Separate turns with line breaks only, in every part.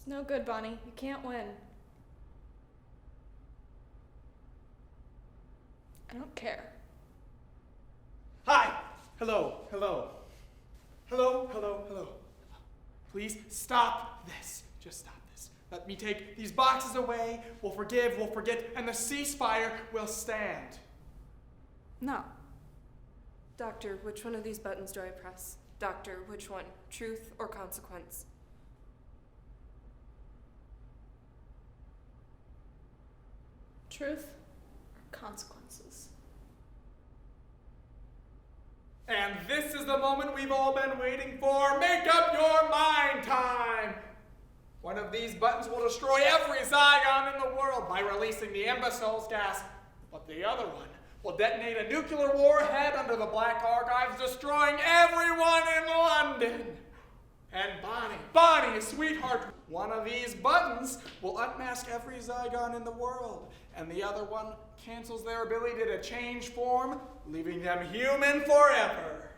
no good, Bonnie. You can't win. I don't care.
Hi! Hello, hello. Hello, hello, hello. Please stop this. Just stop this. Let me take these boxes away. We'll forgive, we'll forget, and the ceasefire will stand.
No. Doctor, which one of these buttons do I press? Doctor, which one? Truth or consequence?
Truth or consequences?
And this is the moment we've all been waiting for. Make up your mind time! One of these buttons will destroy every Zygon in the world by releasing the imbecile's gas, but the other one will detonate a nuclear warhead under the Black Archives, destroying everyone in London. And Bonnie, sweetheart, one of these buttons will unmask every Zygon in the world, and the other one cancels their ability to change form, leaving them human forever.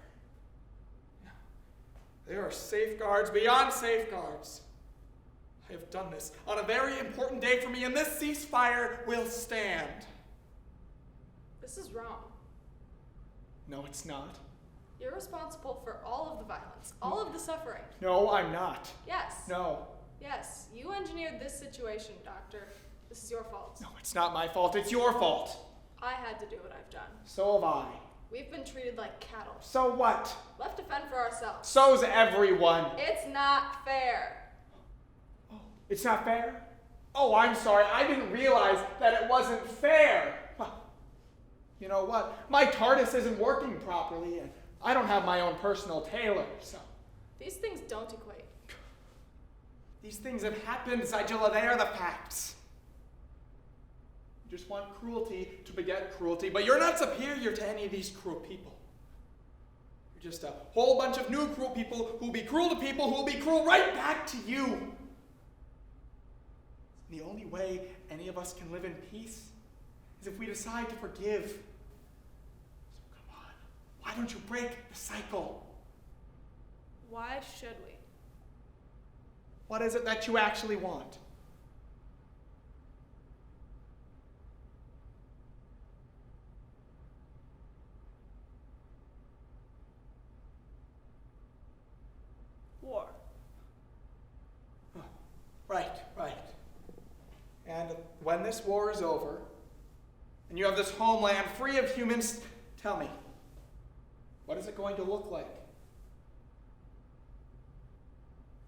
There are safeguards beyond safeguards. I have done this on a very important day for me, and this ceasefire will stand.
This is wrong.
No, it's not.
You're responsible for all of the violence, all of the suffering.
No, I'm not.
Yes.
No.
Yes, you engineered this situation, Doctor. This is your fault.
No, it's not my fault. It's your fault.
I had to do what I've done.
So have I.
We've been treated like cattle.
So what?
Left to fend for ourselves.
So's everyone.
It's not fair.
Oh, it's not fair? Oh, I'm sorry. I didn't realize that it wasn't fair. Well, you know what? My TARDIS isn't working properly, and I don't have my own personal tailor, so.
These things don't equate.
These things have happened, Zygilla. They are the facts. You just want cruelty to beget cruelty, but you're not superior to any of these cruel people. You're just a whole bunch of new cruel people who'll be cruel to people who'll be cruel right back to you. And the only way any of us can live in peace is if we decide to forgive. So come on, why don't you break the cycle?
Why should we?
What is it that you actually want?
War.
Oh, right. And when this war is over, and you have this homeland free of humans, tell me, what is it going to look like?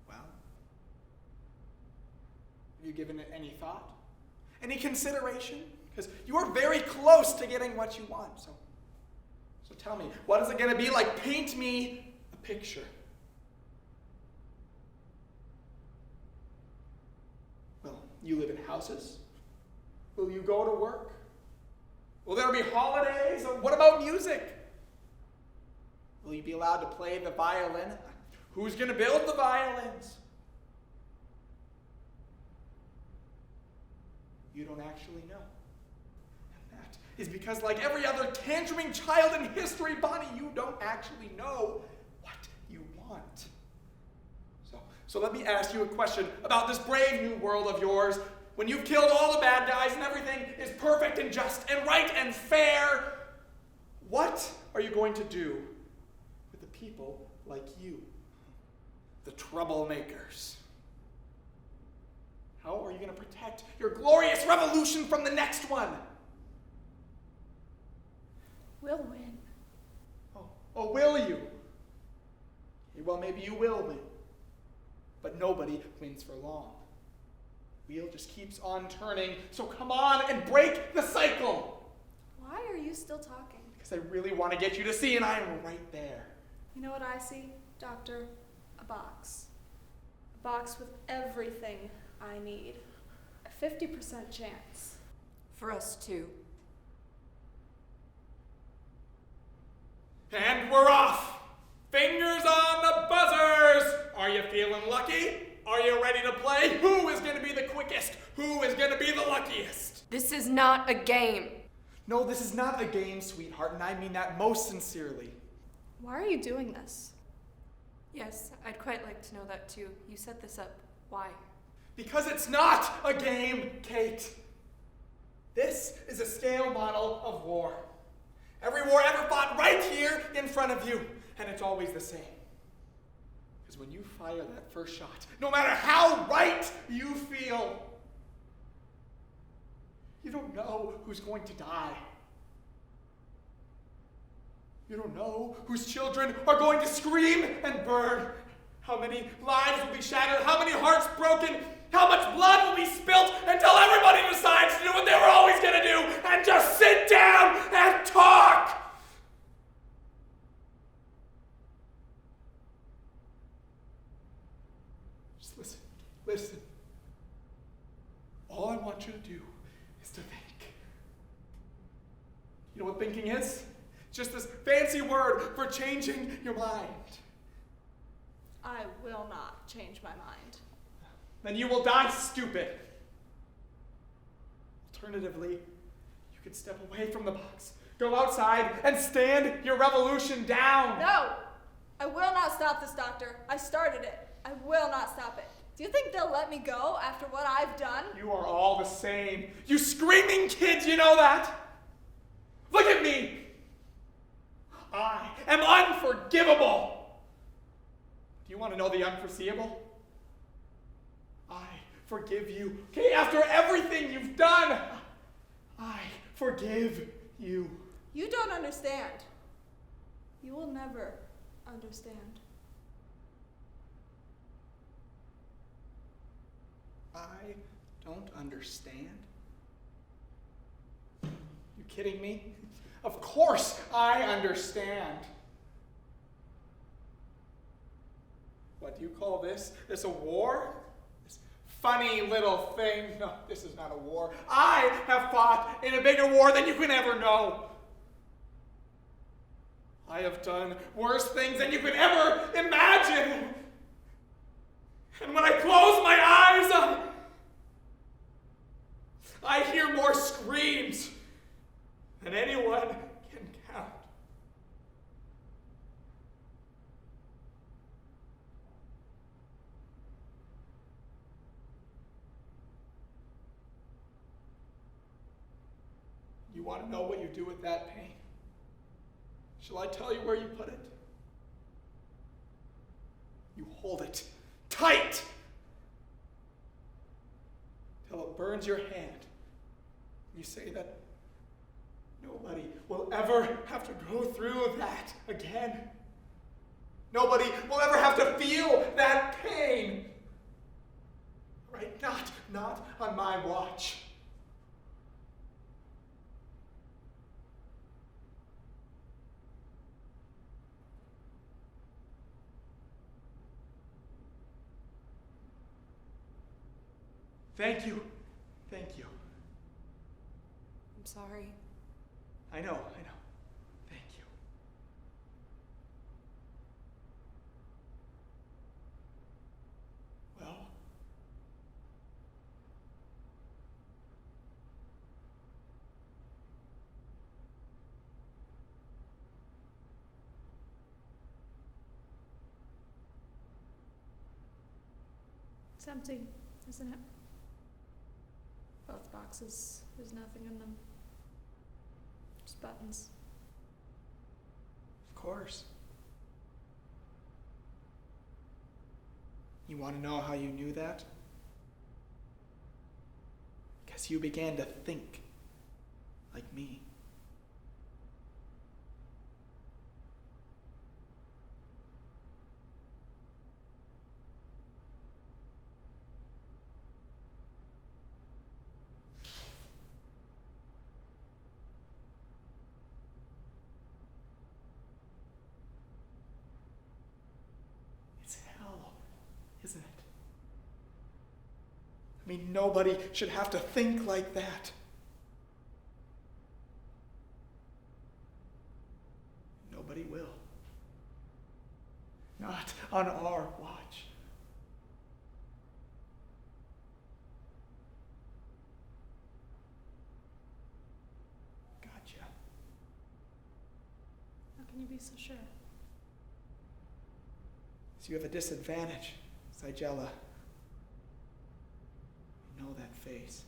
Well, have you given it any thought? Any consideration? Because you are very close to getting what you want. So tell me, what is it going to be like? Paint me a picture. Well, you live in houses. Will you go to work? Will there be holidays? Or what about music? Will you be allowed to play the violin? Who's going to build the violins? You don't actually know. And that is because, like every other tantruming child in history, Bonnie, you don't actually know what you want. So let me ask you a question about this brave new world of yours. When you've killed all the bad guys and everything is perfect and just and right and fair, what are you going to do with the people like you? The troublemakers. How are you going to protect your glorious revolution from the next one?
We'll win.
Oh, will you? Well, maybe you will win. But nobody wins for long. Wheel just keeps on turning, so come on and break the cycle.
Why are you still talking?
Because I really want to get you to see, and I'm right there.
You know what I see, Doctor? A box. A box with everything I need. A 50% chance.
For us too.
And we're off! Fingers on the buzzers! Are you feeling lucky? Are you ready to play? Who is going to be the quickest? Who is going to be the luckiest?
This is not a game.
No, this is not a game, sweetheart, and I mean that most sincerely.
Why are you doing this?
Yes, I'd quite like to know that too. You set this up. Why?
Because it's not a game, Kate. This is a scale model of war. Every war ever fought right here in front of you, and it's always the same. Because when you fire that first shot, no matter how right you feel, you don't know who's going to die. You don't know whose children are going to scream and burn, how many lives will be shattered, how many hearts broken, how much blood will be spilt until everybody decides to do what they were always going to do and just sit down and talk. Just listen. All I want you to do is to think. You know what thinking is? Just this fancy word for changing your mind.
I will not change my mind.
Then you will die stupid. Alternatively, you could step away from the box, go outside, and stand your revolution down.
No! I will not stop this, Doctor. I started it. I will not stop it. Do you think they'll let me go after what I've done?
You are all the same. You screaming kids, you know that? Look at me. I am unforgivable. Do you want to know the unforeseeable? I forgive you. Okay, after everything you've done, I forgive you.
You don't understand. You will never understand.
I don't understand? You kidding me? Of course I understand. What do you call this? This a war? This funny little thing? No, this is not a war. I have fought in a bigger war than you can ever know. I have done worse things than you could ever imagine. And when I close my eyes, I hear more screams than anyone can count. You want to know what you do with that pain? Shall I tell you where you put it? You hold it tight till it burns your hand. You say that nobody will ever have to go through that again. Nobody will ever have to feel that pain. Right? Not on my watch. Thank you. Thank you.
I'm sorry.
I know. Thank you. Well,
It's empty, isn't it? Both boxes, there's nothing in them. Just buttons.
of course. You want to know how you knew that? Because you began to think like me. It's hell, isn't it? I mean, nobody should have to think like that. Nobody will. Not on our watch. Gotcha.
How can you be so sure?
So you have a disadvantage, Zygella. know that face.